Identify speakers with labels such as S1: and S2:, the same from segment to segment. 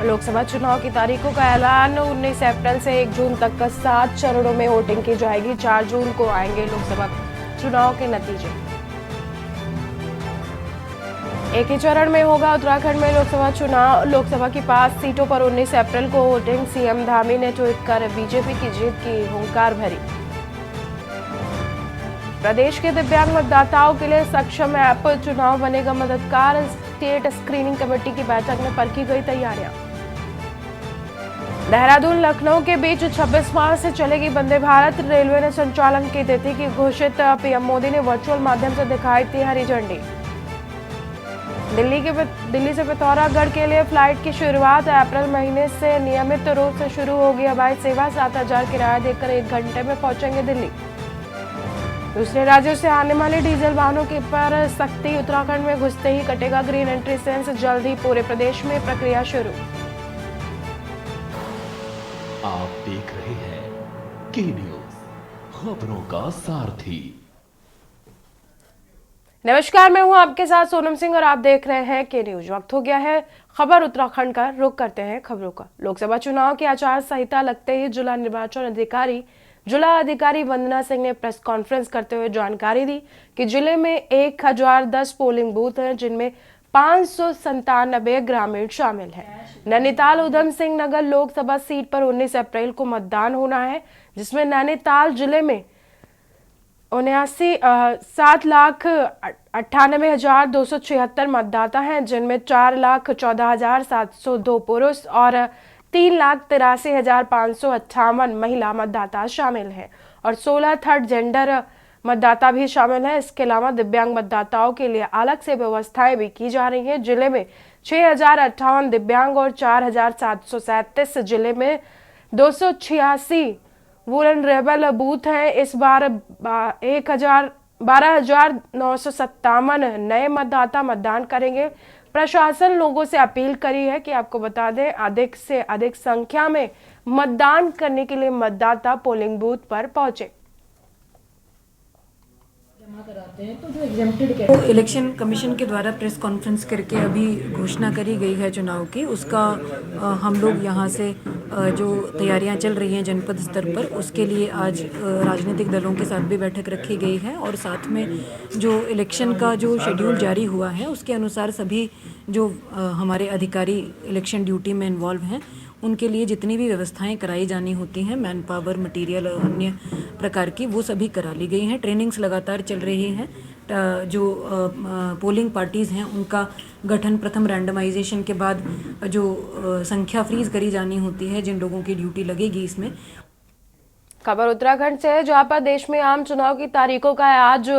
S1: लोकसभा चुनाव की तारीखों का ऐलान 19 अप्रैल से 1 जून तक का 7 चरणों में वोटिंग की जाएगी। 4 जून को आएंगे लोकसभा चुनाव के नतीजे। एक ही चरण में होगा उत्तराखंड में लोकसभा चुनाव। लोकसभा की 5 सीटों पर 19 अप्रैल को वोटिंग। सीएम धामी ने ट्वीट कर बीजेपी की जीत की हुंकार भरी। प्रदेश के दिव्यांग मतदाताओं के लिए सक्षम ऐप चुनाव बनेगा मददगार। स्टेट स्क्रीनिंग कमेटी की बैठक में परखी गई तैयारियां। देहरादून लखनऊ के बीच 26 मार्च से चलेगी वंदे भारत। रेलवे ने संचालन की तिथि की घोषित। पीएम मोदी ने वर्चुअल माध्यम से दिखाई थी हरी झंडी। दिल्ली से पिथौरागढ़ के लिए फ्लाइट की शुरुआत। अप्रैल महीने से नियमित रूप से शुरू होगी हवाई सेवा। 7,000 किराया देकर 1 घंटे में पहुंचेंगे दिल्ली। दूसरे राज्यों से आने वाले डीजल वाहनों के पर सख्ती। उत्तराखंड में घुसते ही कटेगा ग्रीन एंट्री सेंस। जल्द ही पूरे प्रदेश में प्रक्रिया शुरू।
S2: आप देख रहे हैं के न्यूज, खबरों का सारथी।
S1: नमस्कार, मैं हूं आपके साथ सोनम सिंह और आप देख रहे हैं के न्यूज। वक्त हो गया है खबर उत्तराखंड का। रुख करते हैं खबरों का। लोकसभा चुनाव की आचार संहिता लगते ही जिला अधिकारी वंदना सिंह ने प्रेस कॉन्फ्रेंस करते हुए जानकारी दी कि जिले में 1010 पोलिंग बूथ हैं, जिनमें 597 ग्रामीण शामिल हैं। नैनीताल उधम सिंह नगर लोकसभा सीट पर 19 अप्रैल को मतदान होना है, जिसमें नैनीताल जिले में 7,98,276 मतदाता हैं, जिनमें 4,14,702 पुरुष और 3,83,558 महिला मतदाता शामिल हैं और 16 थर्ड जेंडर मतदाता भी शामिल हैं। इसके अलावा दिव्यांग मतदाताओं के लिए अलग से व्यवस्थाएं भी की जा रही हैं। जिले में 6,058 दिव्यांग और 4,737 जिले में 286 वुलनरेबल बूथ हैं। इस बार 12,957 नए मतदाता मतदान करेंगे। प्रशासन लोगों से अपील करी है कि आपको बता दें, अधिक से अधिक संख्या में मतदान करने के लिए मतदाता पोलिंग बूथ पर पहुंचे।
S3: इलेक्शन कमीशन के द्वारा प्रेस कॉन्फ्रेंस करके अभी घोषणा करी गई है चुनाव की, उसका हम लोग यहाँ से जो तैयारियां चल रही हैं जनपद स्तर पर, उसके लिए आज राजनीतिक दलों के साथ भी बैठक रखी गई है और साथ में जो इलेक्शन का जो शेड्यूल जारी हुआ है उसके अनुसार सभी जो हमारे अधिकारी इलेक्शन ड्यूटी में इन्वॉल्व हैं उनके लिए जितनी भी व्यवस्थाएं कराई जानी होती हैं, मैन पावर, मटीरियल और अन्य प्रकार की, वो सभी करा ली गई हैं। ट्रेनिंग्स लगातार चल रही हैं। जो पोलिंग पार्टीज़ हैं उनका गठन प्रथम रैंडमाइजेशन के बाद जो संख्या फ्रीज करी जानी होती है, जिन लोगों की ड्यूटी लगेगी इसमें।
S1: खबर उत्तराखंड से है, जहां पर देश में आम चुनाव की तारीखों का आज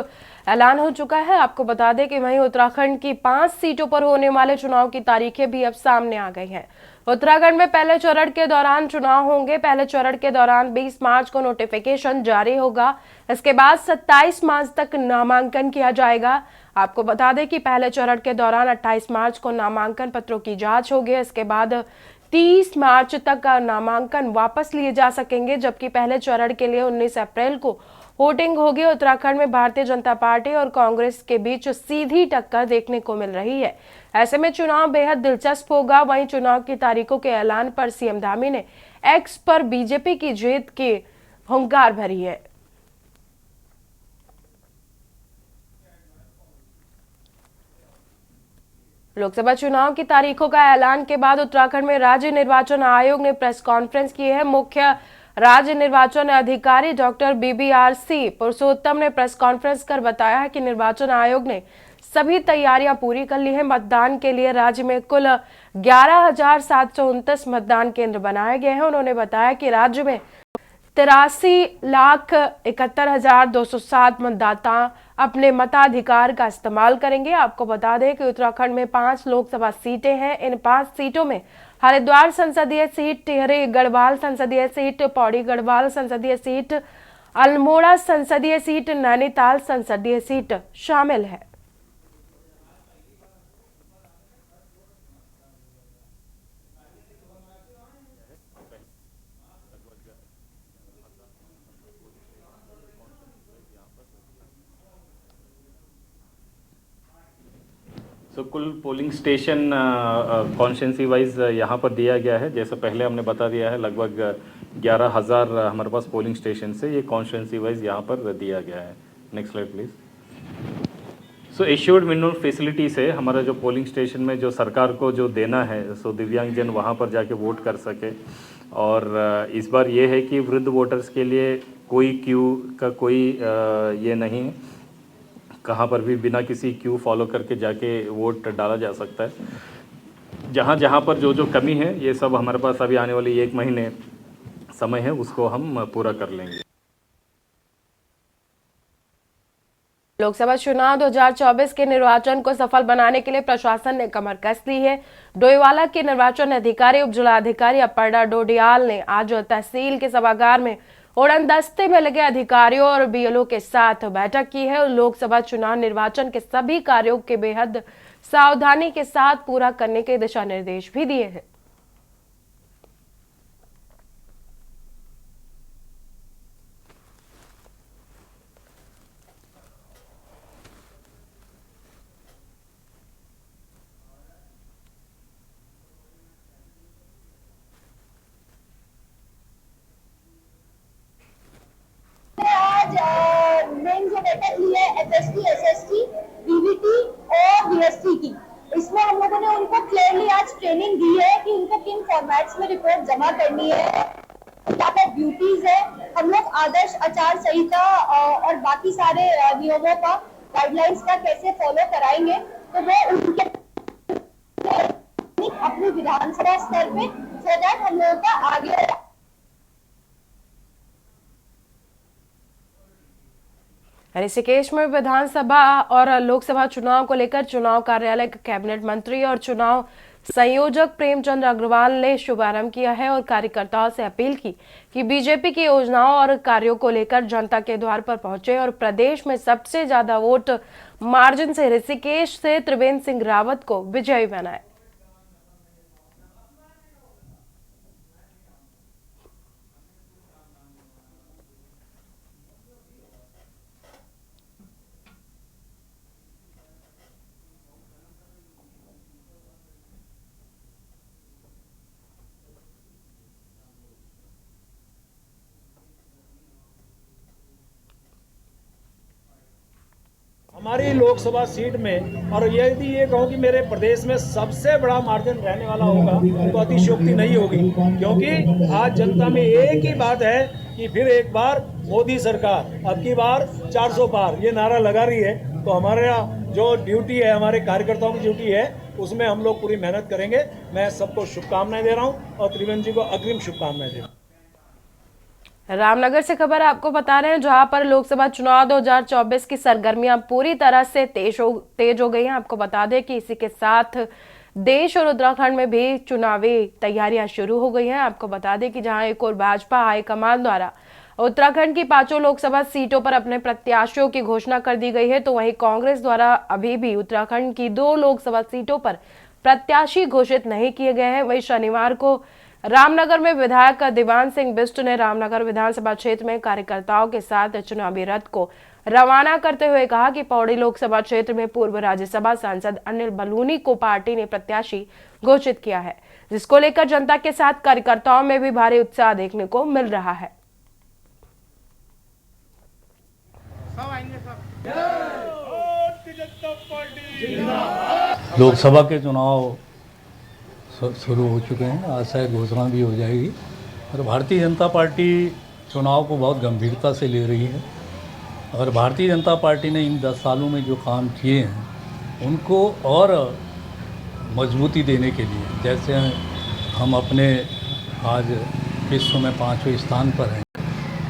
S1: ऐलान हो चुका है। आपको बता दें कि वहीं उत्तराखंड की 5 सीटों पर होने वाले चुनाव की तारीखें भी अब सामने आ गई हैं। उत्तराखंड में पहले चरण के दौरान चुनाव होंगे। पहले चरण के दौरान 20 मार्च को नोटिफिकेशन जारी होगा। इसके बाद 27 मार्च तक नामांकन किया जाएगा। आपको बता दें कि पहले चरण के दौरान 28 मार्च को नामांकन पत्रों की जांच होगी। इसके बाद 30 मार्च तक नामांकन वापस लिए जा सकेंगे, जबकि पहले चरण के लिए 19 अप्रैल को वोटिंग होगी। उत्तराखंड में भारतीय जनता पार्टी और कांग्रेस के बीच सीधी टक्कर देखने को मिल रही है। ऐसे में चुनाव बेहद दिलचस्प होगा। वहीं चुनाव की तारीखों के ऐलान पर सीएम धामी ने एक्स पर बीजेपी की जीत की हुंकार भरी है। लोकसभा चुनाव की तारीखों का ऐलान के बाद उत्तराखंड में राज्य निर्वाचन आयोग ने प्रेस कॉन्फ्रेंस की है। मुख्य राज्य निर्वाचन अधिकारी डॉक्टर BBRC पुरुषोत्तम ने प्रेस कॉन्फ्रेंस कर बताया है कि निर्वाचन आयोग ने सभी तैयारियां पूरी कर ली है। मतदान के लिए राज्य में कुल 11,729 मतदान केंद्र बनाए गए हैं। उन्होंने बताया कि राज्य में 83,71,207 मतदाता अपने मताधिकार का इस्तेमाल करेंगे। आपको बता दें कि उत्तराखंड में 5 लोकसभा सीटें हैं। इन 5 सीटों में हरिद्वार संसदीय सीट, टिहरी गढ़वाल संसदीय सीट, पौड़ी गढ़वाल संसदीय सीट, अल्मोड़ा संसदीय सीट, नैनीताल संसदीय सीट शामिल है।
S4: तो कुल पोलिंग स्टेशन कॉन्स्टिट्यूंसी वाइज यहाँ पर दिया गया है, जैसे पहले हमने बता दिया है, लगभग 11,000 हमारे पास पोलिंग स्टेशन से ये कॉन्स्टिट्यूंसी वाइज यहाँ पर दिया गया है। Next slide please. So assured minimum facility से हमारा जो पोलिंग स्टेशन में जो सरकार को जो देना है, सो दिव्यांगजन वहाँ पर जाके वोट कर सके। और इस बार ये है कि वृद्ध वोटर्स के लिए कोई क्यू का कोई ये नहीं है, कहाँ पर भी बिना किसी क्यू फॉलो करके जाके वोट डाला जा सकता है। जहाँ जहाँ पर जो जो कमी है ये सब हमारे पास अभी आने वाली 1 महीने समय है, उसको हम पूरा कर लेंगे।
S1: लोकसभा चुनाव 2024 के निर्वाचन को सफल बनाने के लिए प्रशासन ने कमर कस ली है। डोईवाला के निर्वाचन अधिकारी उप जिलाधिकारी अपर्णा डोडियाल ने आज तहसील के सभागार में उड़न दस्ते में लगे अधिकारियों और बीएलओ के साथ बैठक की है और लोकसभा चुनाव निर्वाचन के सभी कार्यों के बेहद सावधानी के साथ पूरा करने के दिशा निर्देश भी दिए हैं।
S5: मेन जो बैठक ली है एफएसटी, एसएसटी, डीवीटी और बीएसटी की, इसमें हम लोगों ने उनको क्लियरली आज ट्रेनिंग दी है कि उनको किन फॉर्मेट्स में रिपोर्ट जमा करनी है, क्या क्या ड्यूटीज है। हम लोग आदर्श आचार संहिता और बाकी सारे नियमों का, गाइडलाइंस का कैसे फॉलो कराएंगे, तो वो उनके अपनी विधानसभा स्तर पे सो दैट हम लोगों का आगे
S1: ऋषिकेश में विधानसभा और लोकसभा चुनाव को लेकर चुनाव कार्यालय के कैबिनेट मंत्री और चुनाव संयोजक प्रेमचंद अग्रवाल ने शुभारंभ किया है और कार्यकर्ताओं से अपील की कि बीजेपी की योजनाओं और कार्यों को लेकर जनता के द्वार पर पहुंचे और प्रदेश में सबसे ज्यादा वोट मार्जिन से ऋषिकेश से त्रिवेंद्र सिंह रावत को विजयी बनाए।
S6: हमारी लोकसभा सीट में, और यदि ये कहूँ कि मेरे प्रदेश में सबसे बड़ा मार्जिन रहने वाला होगा तो अतिशयोक्ति नहीं होगी, क्योंकि आज जनता में एक ही बात है कि फिर एक बार मोदी सरकार, अब की बार 400 पार, ये नारा लगा रही है। तो हमारा जो ड्यूटी है, हमारे कार्यकर्ताओं की ड्यूटी है, उसमें हम लोग पूरी मेहनत करेंगे। मैं सबको शुभकामनाएं दे रहा हूँ और त्रिवेंद्र जी को अग्रिम शुभकामनाएं दे रहा हूँ।
S1: रामनगर से खबर आपको बता रहे हैं, जहां पर लोकसभा चुनाव 2024 की सरगर्मियां पूरी तरह से तेज हो गई हैं। आपको बता दें कि इसी के साथ देश और उत्तराखंड में भी चुनावी तैयारियां शुरू हो गई हैं। आपको बता दें कि जहां एक और भाजपा हाईकमान द्वारा उत्तराखंड की 5 लोकसभा सीटों पर अपने प्रत्याशियों की घोषणा कर दी गई है, तो वहीं कांग्रेस द्वारा अभी भी उत्तराखंड की 2 लोकसभा सीटों पर प्रत्याशी घोषित नहीं किए गए हैं। वहीं शनिवार को रामनगर में विधायक दीवान सिंह बिष्ट ने रामनगर विधानसभा क्षेत्र में कार्यकर्ताओं के साथ चुनावी रथ को रवाना करते हुए कहा कि पौड़ी लोकसभा क्षेत्र में पूर्व राज्यसभा सांसद अनिल बलूनी को पार्टी ने प्रत्याशी घोषित किया है, जिसको लेकर जनता के साथ कार्यकर्ताओं में भी भारी उत्साह देखने को मिल रहा है।
S7: लोकसभा के चुनाव शुरू हो चुके हैं, आज शायद घोषणा भी हो जाएगी। और भारतीय जनता पार्टी चुनाव को बहुत गंभीरता से ले रही है और भारतीय जनता पार्टी ने इन 10 सालों में जो काम किए हैं उनको और मजबूती देने के लिए, जैसे हम अपने आज विश्व में 5वें स्थान पर हैं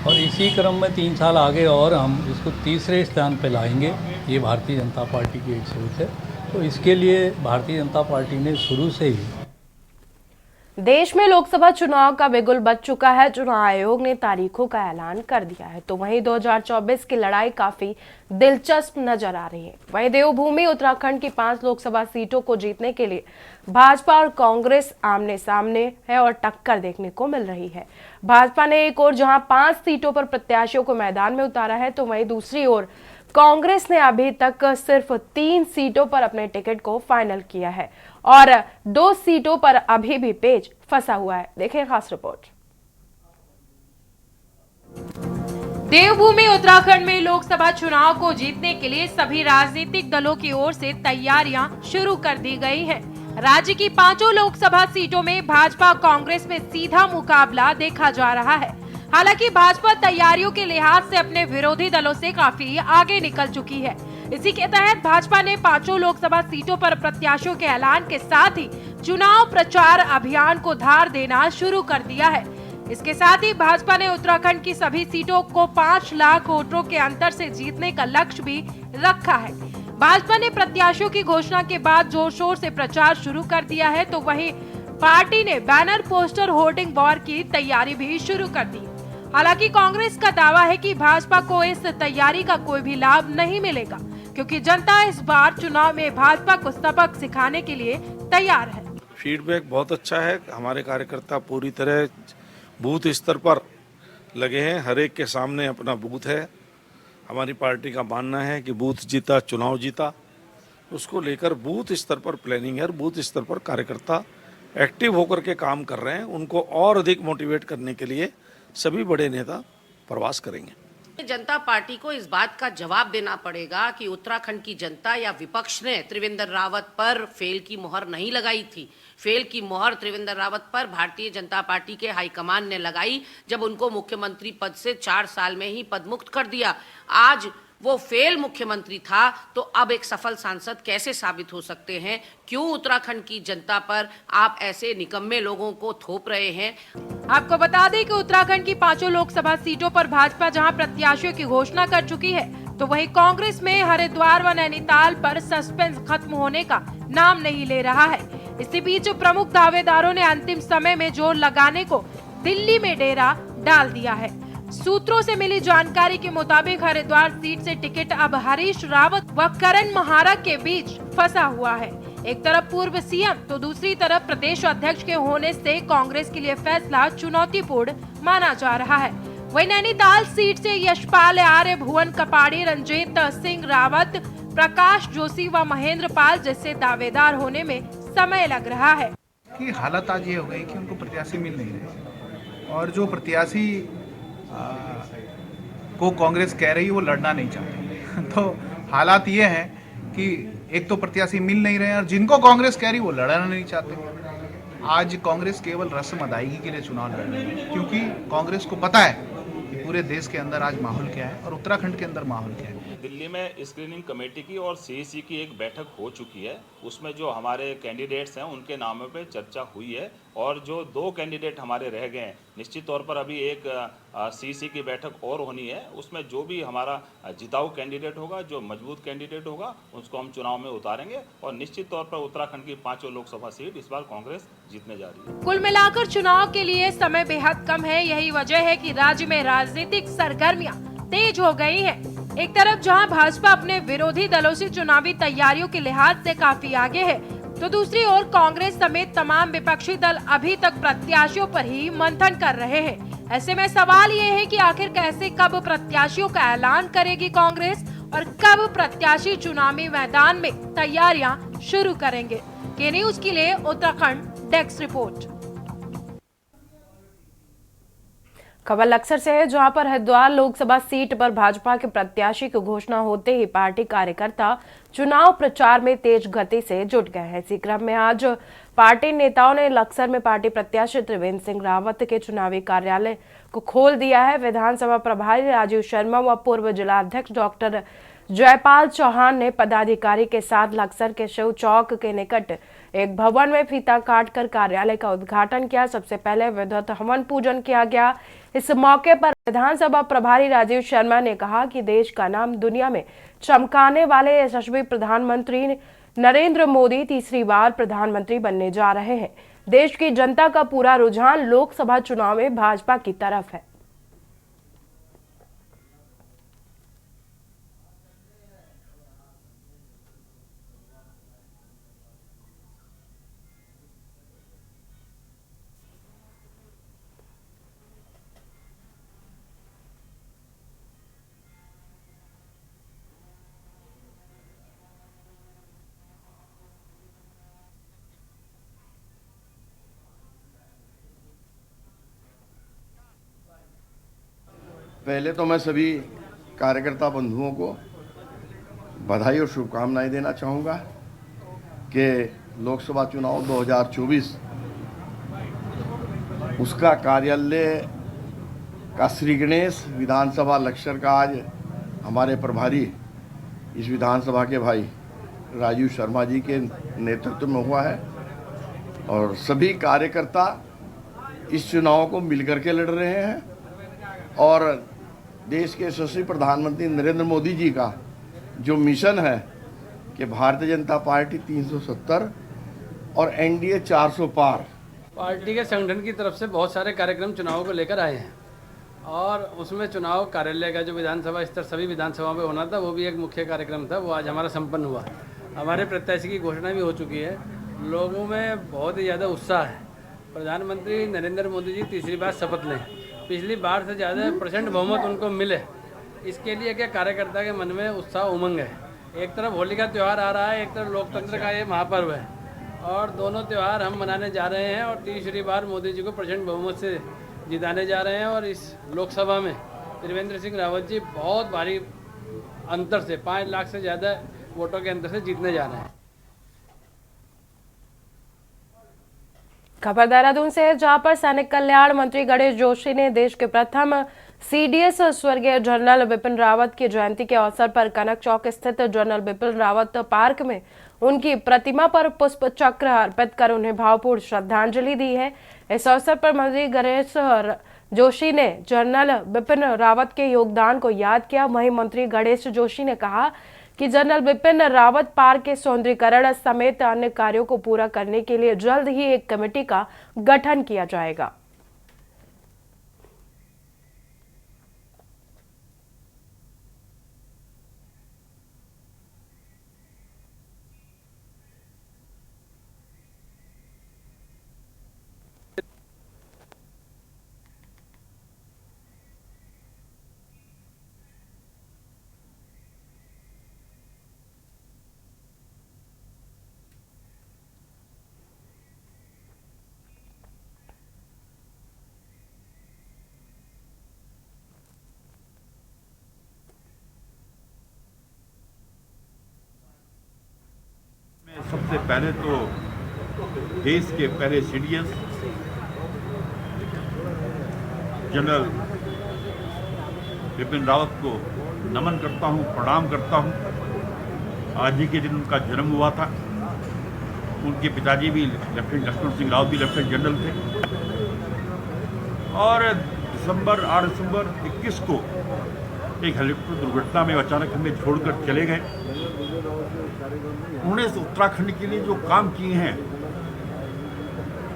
S7: और इसी क्रम में 3 साल आगे और हम इसको तीसरे स्थान पर लाएंगे, ये भारतीय जनता पार्टी की एक सोच है। तो इसके लिए भारतीय जनता पार्टी ने शुरू से ही
S1: देश में लोकसभा चुनाव का बिगुल बज चुका है। चुनाव आयोग ने तारीखों का ऐलान कर दिया है, तो वहीं 2024 की लड़ाई काफी दिलचस्प नजर आ रही है। वहीं देवभूमि उत्तराखंड की 5 लोकसभा सीटों को जीतने के लिए भाजपा और कांग्रेस आमने सामने है और टक्कर देखने को मिल रही है। भाजपा ने एक ओर जहां 5 सीटों पर प्रत्याशियों को मैदान में उतारा है, तो वहीं दूसरी ओर कांग्रेस ने अभी तक सिर्फ 3 सीटों पर अपने टिकट को फाइनल किया है और 2 सीटों पर अभी भी पेच फंसा हुआ है। देखें खास रिपोर्ट। देवभूमि उत्तराखंड में लोकसभा चुनाव को जीतने के लिए सभी राजनीतिक दलों की ओर से तैयारियां शुरू कर दी गई हैं। राज्य की 5 लोकसभा सीटों में भाजपा कांग्रेस में सीधा मुकाबला देखा जा रहा है। हालांकि भाजपा तैयारियों के लिहाज से अपने विरोधी दलों से काफी आगे निकल चुकी है। इसी के तहत भाजपा ने 5 लोकसभा सीटों पर प्रत्याशियों के ऐलान के साथ ही चुनाव प्रचार अभियान को धार देना शुरू कर दिया है। इसके साथ ही भाजपा ने उत्तराखंड की सभी सीटों को 5 लाख वोटों के अंतर से जीतने का लक्ष्य भी रखा है। भाजपा ने प्रत्याशियों की घोषणा के बाद जोर शोर से प्रचार शुरू कर दिया है, तो वहीं पार्टी ने बैनर, पोस्टर, होर्डिंग वॉर की तैयारी भी शुरू कर दी। हालांकि कांग्रेस का दावा है कि भाजपा को इस तैयारी का कोई भी लाभ नहीं मिलेगा, क्योंकि जनता इस बार चुनाव में भाजपा को सबक सिखाने के लिए तैयार है।
S8: फीडबैक बहुत अच्छा है। हमारे कार्यकर्ता पूरी तरह बूथ स्तर पर लगे हैं। हर एक के सामने अपना बूथ है। हमारी पार्टी का मानना है कि बूथ जीता चुनाव जीता। उसको लेकर बूथ स्तर पर प्लानिंग है और बूथ स्तर पर कार्यकर्ता एक्टिव होकर के काम कर रहे हैं। उनको और अधिक मोटिवेट करने के लिए सभी बड़े नेता प्रवास करेंगे।
S9: जनता पार्टी को इस बात का जवाब देना पड़ेगा कि उत्तराखंड की जनता या विपक्ष ने त्रिवेंद्र रावत पर फेल की मोहर नहीं लगाई थी। फेल की मोहर त्रिवेंद्र रावत पर भारतीय जनता पार्टी के हाईकमान ने लगाई जब उनको मुख्यमंत्री पद से 4 साल में ही पदमुक्त कर दिया। आज वो फेल मुख्यमंत्री था, तो अब एक सफल सांसद कैसे साबित हो सकते हैं? क्यों उत्तराखंड की जनता पर आप ऐसे निकम्मे लोगों को थोप रहे हैं?
S1: आपको बता दें कि उत्तराखंड की 5 लोकसभा सीटों पर भाजपा जहां प्रत्याशियों की घोषणा कर चुकी है, तो वहीं कांग्रेस में हरिद्वार व नैनीताल पर सस्पेंस खत्म होने का नाम नहीं ले रहा है। इसी बीच प्रमुख दावेदारों ने अंतिम समय में जोर लगाने को दिल्ली में डेरा डाल दिया है। सूत्रों से मिली जानकारी के मुताबिक हरिद्वार सीट से टिकट अब हरीश रावत व करण महारा के बीच फंसा हुआ है। एक तरफ पूर्व सीएम तो दूसरी तरफ प्रदेश अध्यक्ष के होने से कांग्रेस के लिए फैसला चुनौतीपूर्ण माना जा रहा है। वहीं नैनीताल सीट से यशपाल आर्य, भुवन कपाड़ी, रंजीत सिंह रावत, प्रकाश जोशी व महेंद्र पाल जैसे दावेदार होने में समय लग रहा है।
S10: कि हालत आज ये हो गई कि उनको प्रत्याशी मिल नहीं रहे और जो प्रत्याशी को कांग्रेस कह रही है वो लड़ना नहीं चाहते। तो हालात ये हैं कि एक तो प्रत्याशी मिल नहीं रहे हैं और जिनको कांग्रेस कह रही है वो लड़ना नहीं चाहते। आज कांग्रेस केवल रस्म अदायगी के लिए चुनाव लड़ रही है, क्योंकि कांग्रेस को पता है कि पूरे देश के अंदर आज माहौल क्या है और उत्तराखंड के अंदर माहौल क्या है।
S11: दिल्ली में स्क्रीनिंग कमेटी की और सीईसी की एक बैठक हो चुकी है। उसमें जो हमारे कैंडिडेट्स हैं उनके नामों पे चर्चा हुई है और जो 2 कैंडिडेट हमारे रह गए हैं, निश्चित तौर पर अभी एक सीईसी की बैठक और होनी है। उसमें जो भी हमारा जिताऊ कैंडिडेट होगा, जो मजबूत कैंडिडेट होगा, उसको हम चुनाव में उतारेंगे और निश्चित तौर पर उत्तराखंड की 5 लोकसभा सीट इस बार कांग्रेस जीतने जा रही है।
S1: कुल मिलाकर चुनाव के लिए समय बेहद कम है। यही वजह है कि राज्य में राजनीतिक सरगर्मियां तेज हो गई हैं। एक तरफ जहां भाजपा अपने विरोधी दलों से चुनावी तैयारियों के लिहाज से काफी आगे है, तो दूसरी ओर कांग्रेस समेत तमाम विपक्षी दल अभी तक प्रत्याशियों पर ही मंथन कर रहे हैं। ऐसे में सवाल ये है कि आखिर कैसे, कब प्रत्याशियों का ऐलान करेगी कांग्रेस और कब प्रत्याशी चुनावी मैदान में तैयारियां शुरू करेंगे। के न्यूज के लिए उत्तराखंड डेस्क रिपोर्ट। खबर लक्सर से है, जहां पर हरिद्वार लोकसभा सीट पर भाजपा के प्रत्याशी की घोषणा होते ही पार्टी कार्यकर्ता चुनाव प्रचार में तेज गति से जुट गए हैं। इसी क्रम में आज पार्टी नेताओं ने लक्सर में पार्टी प्रत्याशी त्रिवेंद्र सिंह रावत के चुनावी कार्यालय को खोल दिया है। विधानसभा प्रभारी राजीव शर्मा व पूर्व जिलाध्यक्ष डॉक्टर जयपाल चौहान ने पदाधिकारी के साथ लक्सर के शिव चौक के निकट एक भवन में फीता काटकर कार्यालय का उद्घाटन किया। सबसे पहले विधिवत हवन पूजन किया गया। इस मौके पर विधानसभा प्रभारी राजीव शर्मा ने कहा कि देश का नाम दुनिया में चमकाने वाले यशस्वी प्रधानमंत्री नरेंद्र मोदी तीसरी बार प्रधानमंत्री बनने जा रहे हैं। देश की जनता का पूरा रुझान लोकसभा चुनाव में भाजपा की तरफ है।
S12: पहले तो मैं सभी कार्यकर्ता बंधुओं को बधाई और शुभकामनाएं देना चाहूँगा कि लोकसभा चुनाव 2024 उसका कार्यालय का श्री गणेश विधानसभा लक्षर का आज हमारे प्रभारी इस विधानसभा के भाई राजीव शर्मा जी के नेतृत्व में हुआ है और सभी कार्यकर्ता इस चुनाव को मिलकर के लड़ रहे हैं और देश के यशस्वी प्रधानमंत्री नरेंद्र मोदी जी का जो मिशन है कि भारतीय जनता पार्टी 370 और एनडीए 400 पार।
S13: पार्टी के संगठन की तरफ से बहुत सारे कार्यक्रम चुनाव को लेकर आए हैं और उसमें चुनाव कार्यालय का जो विधानसभा स्तर सभी विधानसभाओं में होना था वो भी एक मुख्य कार्यक्रम था, वो आज हमारा संपन्न हुआ। हमारे प्रत्याशी की घोषणा भी हो चुकी है। लोगों में बहुत ही ज़्यादा उत्साह है। प्रधानमंत्री नरेंद्र मोदी जी तीसरी बार शपथ लें, पिछली बार से ज़्यादा प्रचंड बहुमत उनको मिले, इसके लिए क्या कार्यकर्ता के मन में उत्साह उमंग है। एक तरफ होली का त्यौहार आ रहा है, एक तरफ लोकतंत्र का ये महापर्व है और दोनों त्यौहार हम मनाने जा रहे हैं और तीसरी बार मोदी जी को प्रचंड बहुमत से जिताने जा रहे हैं और इस लोकसभा में त्रिवेंद्र सिंह रावत जी बहुत भारी अंतर से 5 लाख से ज़्यादा वोटों के अंतर से जीतने जा रहे हैं।
S1: खबर देहरादून से है, जहां पर सैनिक कल्याण मंत्री गणेश जोशी ने देश के प्रथम सीडीएस स्वर्गीय जनरल बिपिन रावत की जयंती के अवसर पर कनक चौक स्थित जनरल बिपिन रावत पार्क में उनकी प्रतिमा पर पुष्प चक्र अर्पित कर उन्हें भावपूर्ण श्रद्धांजलि दी है। इस अवसर पर मंत्री गणेश जोशी ने जनरल बिपिन रावत के योगदान को याद किया। वहीं मंत्री गणेश जोशी ने कहा कि जनरल बिपिन रावत पार्क के सौंदर्यीकरण समेत अन्य कार्यों को पूरा करने के लिए जल्द ही एक कमेटी का गठन किया जाएगा।
S14: सबसे पहले तो देश के पहले सीडीएस जनरल बिपिन रावत को नमन करता हूं, प्रणाम करता हूं। आज ही के दिन उनका जन्म हुआ था। उनके पिताजी भी लेफ्टिनेंट लक्ष्मण सिंह रावत भी लेफ्टिनेंट जनरल थे और 8 दिसंबर 21 को एक हेलीकॉप्टर दुर्घटना में अचानक हमें छोड़कर चले गए। उन्होंने उत्तराखंड के लिए जो काम किए हैं,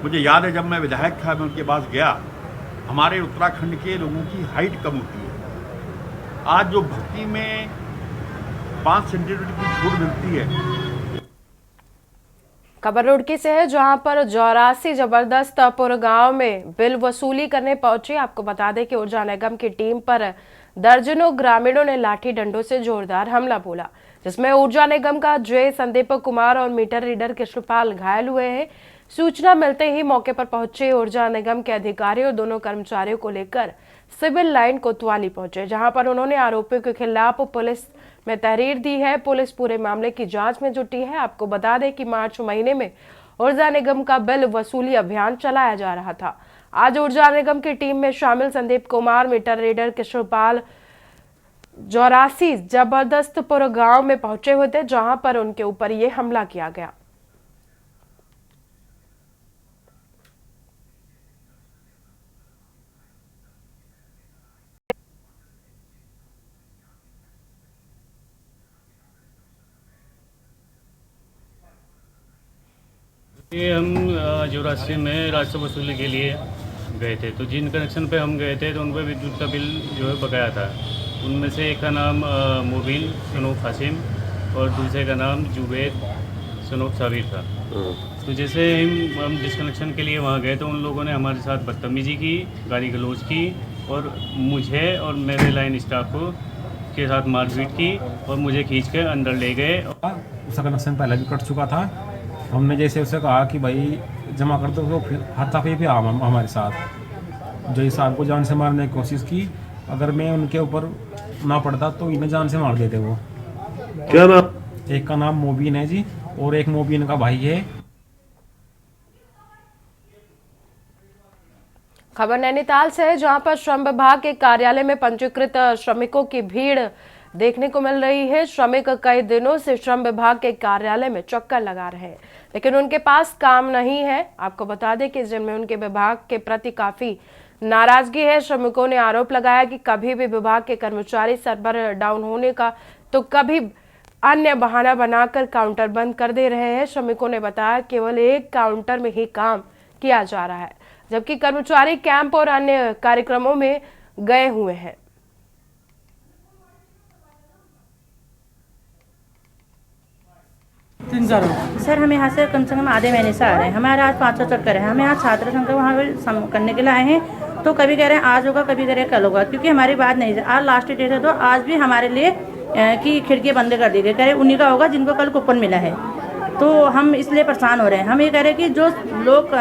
S14: मुझे याद है जब मैं विधायक था, मैं उनके पास गया। हमारे उत्तराखंड के लोगों की हाइट कम होती है। आज जो भर्ती में 5 सेंटीमीटर की छूट मिलती है।
S1: खबर रुड़की से है, जहां पर 84 जबरदस्तपुर गांव में बिल वसूली करने पहुंचे। आपको बता दें कि ऊर्जा निगम की टीम पर दर्जनों ग्रामीणों ने लाठी डंडों से जोरदार हमला बोला, जिसमें ऊर्जा निगम का जे संदीप कुमार और मीटर रीडर कृष्णपाल घायल हुए हैं। सूचना मिलते ही मौके पर पहुंचे ऊर्जा निगम के अधिकारी और दोनों कर्मचारियों को लेकर सिविल लाइन कोतवाली पहुंचे, जहां पर उन्होंने आरोपियों के खिलाफ पुलिस में तहरीर दी है। पुलिस पूरे मामले की जांच में जुटी है। आपको बता दें कि मार्च महीने में ऊर्जा निगम का बिल वसूली अभियान चलाया जा रहा था। आज ऊर्जा निगम की टीम में शामिल संदीप कुमार, मीटर रीडर कृष्णपाल 84 जबरदस्तपुर गांव में पहुंचे हुए थे, जहां पर उनके ऊपर ये हमला किया गया।
S15: ये हम 84 में राजस्व वसूली के लिए गए थे, तो जिन कनेक्शन पे हम गए थे तो उन पर विद्युत का बिल जो है बकाया था। उनमें से एक का नाम मोबिन सनोफ हासिम और दूसरे का नाम जुबैद सनोफ साबिर था। तो जैसे हम डिस्कनेक्शन के लिए वहाँ गए तो उन लोगों ने हमारे साथ बदतमीजी की, गाली गलौज की और मुझे और मेरे लाइन स्टाफ को के साथ मारपीट की और मुझे खींच के अंदर ले गए।
S16: उसका कनेक्शन पहले भी कट चुका था। हमने जैसे उसे कहा कि भाई जमा कर दो, तो फिर हाथापाई पे हमारे साथ जो साहब को जान से मारने की कोशिश की। अगर मैं उनके ऊपर ना पड़ता तो इन्हें जान से मार देते वो।
S17: क्या नाम?
S16: एक का नाम मोबिन है जी, और एक मोबिन का भाई है।
S1: खबर नैनीताल से है, जहां पर श्रम विभाग के कार्यालय में पंजीकृत श्रमिकों की भीड़ देखने को मिल रही है। श्रमिक कई दिनों से श्रम विभाग के कार्यालय में चक्कर लगा रहे हैं, लेकिन उनके पास काम नहीं है। आपको बता दें कि जिनमें उनके विभाग के प्रति काफी नाराजगी है। श्रमिकों ने आरोप लगाया कि कभी भी विभाग के कर्मचारी सर्वर डाउन होने का तो कभी अन्य बहाना बनाकर काउंटर बंद कर दे रहे हैं। श्रमिकों ने बताया केवल एक काउंटर में ही काम किया जा रहा है, जबकि कर्मचारी कैंप और अन्य कार्यक्रमों में गए हुए हैं।
S18: सर हम यहाँ से कम आधे महीने से आ रहे हैं। हमारे आज 500 चक्कर है। हम यहाँ छात्र संघ वहाँ पर करने के लिए आए हैं, तो कभी कह रहे हैं आज होगा, कभी कह रहे हैं कल होगा, क्योंकि हमारी बात नहीं है। आज लास्ट डेट है, तो आज भी हमारे लिए की खिड़कियाँ बंद कर दी गई। कह रहे उन्हीं का होगा जिनको कल कूपन मिला है। तो हम इसलिए परेशान हो रहे हैं। हम ये कह रहे हैं कि जो लोग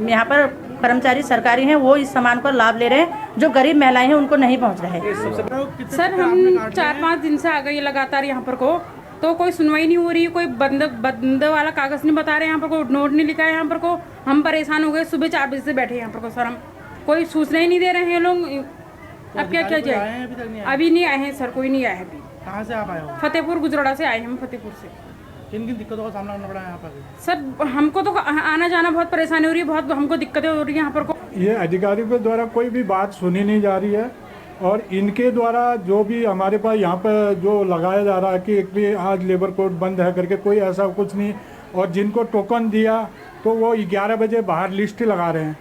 S18: यहाँ पर कर्मचारी सरकारी हैं वो इस सामान का लाभ ले रहे हैं, जो गरीब महिलाएं हैं उनको नहीं पहुँच रहे हैं।
S19: सर हम 4-5 दिन से आ गए लगातार यहाँ पर को, तो कोई सुनवाई नहीं हो रही। कोई बंद वाला कागज नहीं बता रहे, यहाँ पर कोई नोट नहीं लिखा है। यहाँ पर को हम परेशान हो गए। सुबह 4 बजे से बैठे यहाँ पर को सर, हम कोई सूचना ही नहीं दे रहे हैं लोग। अब क्या किया जाए? अभी नहीं आए हैं सर, कोई नहीं आया है अभी।
S20: कहाँ से आप आए हो?
S19: फतेहपुर गुजराड़ा से आए हैं हम, फतेहपुर से।
S20: किन किन दिक्कतों का सामना करना पड़ा है यहाँ पर?
S19: सर हमको तो आना जाना बहुत परेशानी हो रही है, बहुत हमको दिक्कतें हो रही है यहाँ पर को।
S21: ये अधिकारियों के द्वारा कोई भी बात सुनी नहीं जा रही है, और इनके द्वारा जो भी हमारे पास यहाँ पर जो लगाया जा रहा है कि आज लेबर कोड बंद है करके, कोई ऐसा कुछ नहीं। और जिनको टोकन दिया तो वो 11 बजे बाहर लिस्ट लगा रहे हैं,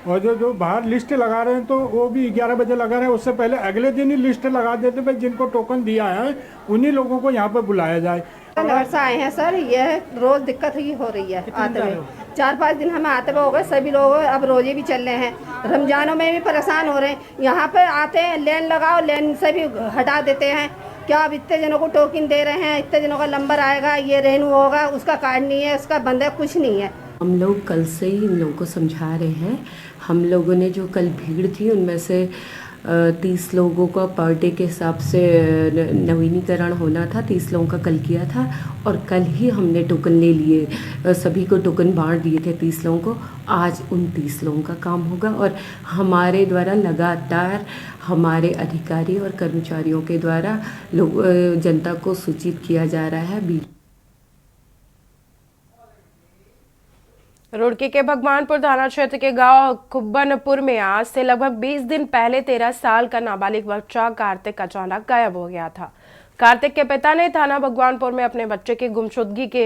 S21: और जो बाहर लिस्ट लगा रहे हैं तो वो भी 11 बजे लगा रहे हैं। उससे पहले अगले दिन ही लिस्ट लगा देते भाई जिनको टोकन दिया है उन्हीं लोगों को यहाँ पर बुलाया जाए।
S22: नगर से आए हैं सर, यह रोज दिक्कत ही हो रही है आते हुए। 4-5 दिन हमें आते हुए हो गए। सभी लोग अब रोजे भी चल रहे हैं, रमजानों में भी परेशान हो रहे हैं। यहाँ पे आते हैं, लेन लगाओ, लेन से भी हटा देते हैं। क्या अब इतने जनों को टोकन दे रहे हैं, इतने जनों का नंबर आएगा, ये रेनू होगा, उसका कार्ड नहीं है, उसका बंद है, कुछ नहीं है।
S23: हम लोग कल से ही इन लोगों को समझा रहे हैं। हम लोगों ने जो कल भीड़ थी उनमें से 30 लोगों का पर डे के हिसाब से नवीनीकरण होना था। 30 लोगों का कल किया था, और कल ही हमने टोकन ले लिए, सभी को टोकन बांट दिए थे 30 लोगों को। आज उन 30 लोगों का काम होगा, और हमारे द्वारा लगातार हमारे अधिकारी और कर्मचारियों के द्वारा लोग जनता को सूचित किया जा रहा है।
S1: रुड़की के भगवानपुर थाना क्षेत्र के गांव कुब्बनपुर में आज से लगभग 20 दिन पहले 13 साल का नाबालिग बच्चा कार्तिक अचानक गायब हो गया था। कार्तिक के पिता ने थाना भगवानपुर में अपने बच्चे की गुमशुदगी के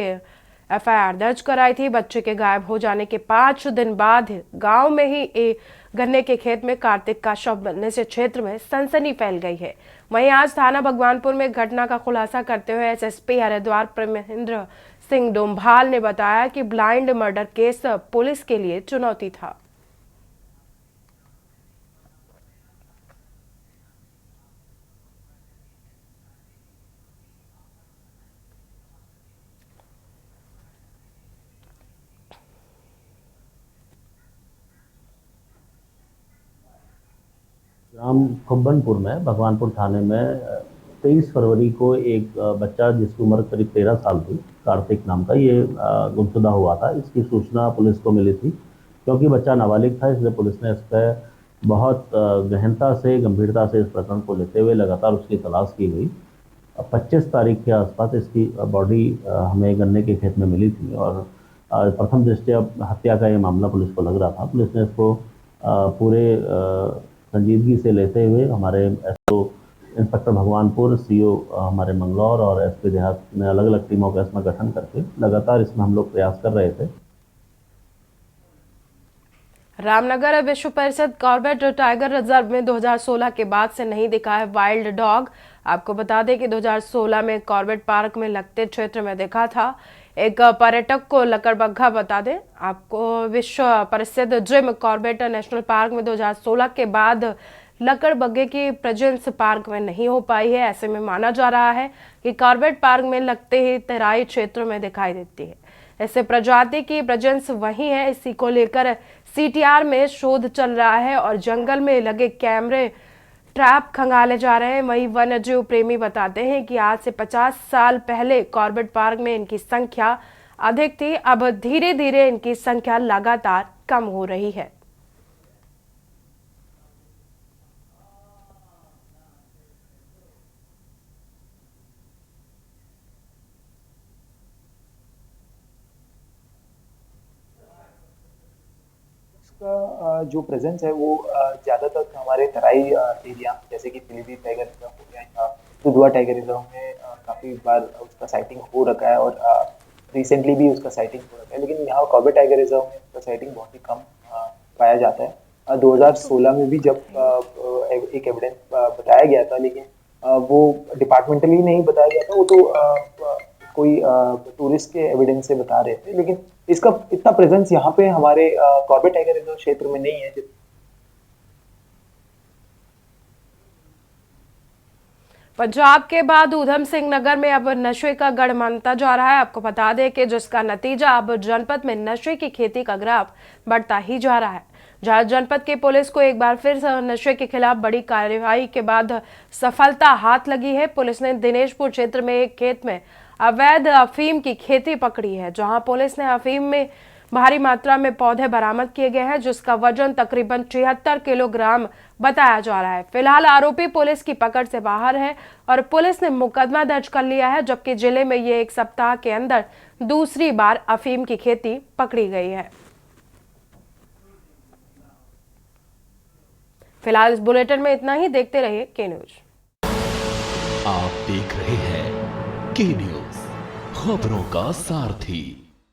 S1: एफआईआर दर्ज कराई थी। बच्चे के गायब हो जाने के 5 दिन बाद गांव में ही एक गन्ने के खेत में कार्तिक का शव मिलने से क्षेत्र में सनसनी फैल गई है। वहीं आज थाना भगवानपुर में घटना का खुलासा करते हुए एसएसपी हरिद्वार प्रेमेंद्र सिंह डोम्भाल ने बताया कि ब्लाइंड मर्डर केस पुलिस के लिए चुनौती था।
S24: ग्राम कुब्बनपुर में भगवानपुर थाने में 23 फरवरी को एक बच्चा जिसकी उम्र करीब 13 साल थी, कार्तिक नाम का, ये गुमशुदा हुआ था। इसकी सूचना पुलिस को मिली थी। क्योंकि बच्चा नाबालिग था, इसलिए पुलिस ने इस पर बहुत गहनता से, गंभीरता से इस प्रकरण को लेते हुए लगातार उसकी तलाश की गई। 25 तारीख के आसपास इसकी बॉडी हमें गन्ने के खेत में मिली थी, और प्रथम दृष्टया हत्या का ये मामला पुलिस को लग रहा था। पुलिस ने इसको पूरे संजीदगी से लेते हुए हमारे एसओ इंस्पेक्टर भगवानपुर, सीओ हमारे मंगलौर और एसपी देहात ने अलग अलग टीमों का इसमें गठन करके लगातार इसमें हम लोग प्रयास कर रहे थे।
S1: रामनगर विश्व परिषद कॉर्बेट टाइगर रिजर्व में 2016 के बाद से नहीं दिखा है वाइल्ड डॉग। आपको बता दें कि 2016 में कॉर्बेट पार्क में लगते क्षेत्र में देखा था एक पर्यटक को लकड़बग्घा। बता दें आपको, विश्व प्रसिद्ध जिम कॉर्बेट नेशनल पार्क में 2016 के बाद लकड़बग्घे की प्रेजेंस पार्क में नहीं हो पाई है। ऐसे में माना जा रहा है कि कॉर्बेट पार्क में लगते ही तराई क्षेत्रों में दिखाई देती है। ऐसे प्रजाति की प्रेजेंस वही है। इसी को लेकर सीटीआर में शोध चल रहा है और जंगल में लगे कैमरे ट्रैप खंगाले जा रहे हैं। वहीं वन्यजीव प्रेमी बताते हैं कि आज से 50 साल पहले कॉर्बेट पार्क में इनकी संख्या अधिक थी। अब धीरे धीरे इनकी संख्या लगातार कम हो रही है।
S2: का जो प्रेजेंस है वो ज़्यादातर हमारे तराई एरिया जैसे कि पीलीभीत टाइगर रिजर्व हो गया या दुधवा टाइगर रिजर्व में काफ़ी बार उसका साइटिंग हो रखा है और रिसेंटली भी उसका साइटिंग हो रखा है, लेकिन यहाँ कॉर्बेट टाइगर रिजर्व में उसका साइटिंग बहुत ही कम पाया जाता है। 2016 में भी जब एक एविडेंस बताया गया था, लेकिन वो डिपार्टमेंटली नहीं बताया गया था, वो तो कोई टूरिस्ट के एविडेंस से बता रहे थे, लेकिन इसका इतना प्रेजेंस यहाँ पे हमारे कॉर्बेट टाइगर रिजर्व क्षेत्र में नहीं है।
S1: पंजाब के बाद ऊधम सिंह नगर में अब नशे का गढ़ मानता जा रहा है। आपको बता दें कि जिसका नतीजा अब जनपद में नशे की खेती का ग्राफ बढ़ता ही जा रहा है। जहां जनपद की पुलिस को एक बार फिर नशे के खिलाफ बड़ी कार्रवाई के बाद सफलता हाथ लगी है। पुलिस ने दिनेशपुर क्षेत्र में एक खेत में अवैध अफीम की खेती पकड़ी है, जहां पुलिस ने अफीम में भारी मात्रा में पौधे बरामद किए गए हैं, जिसका वजन तकरीबन 73 किलोग्राम बताया जा रहा है। फिलहाल आरोपी पुलिस की पकड़ से बाहर है और पुलिस ने मुकदमा दर्ज कर लिया है, जबकि जिले में ये एक सप्ताह के अंदर दूसरी बार अफीम की खेती पकड़ी गई है। फिलहाल इस बुलेटिन में इतना ही। देखते रहिए के न्यूज।
S3: आप देख रहे हैं के न्यूज, खबरों का सारथी।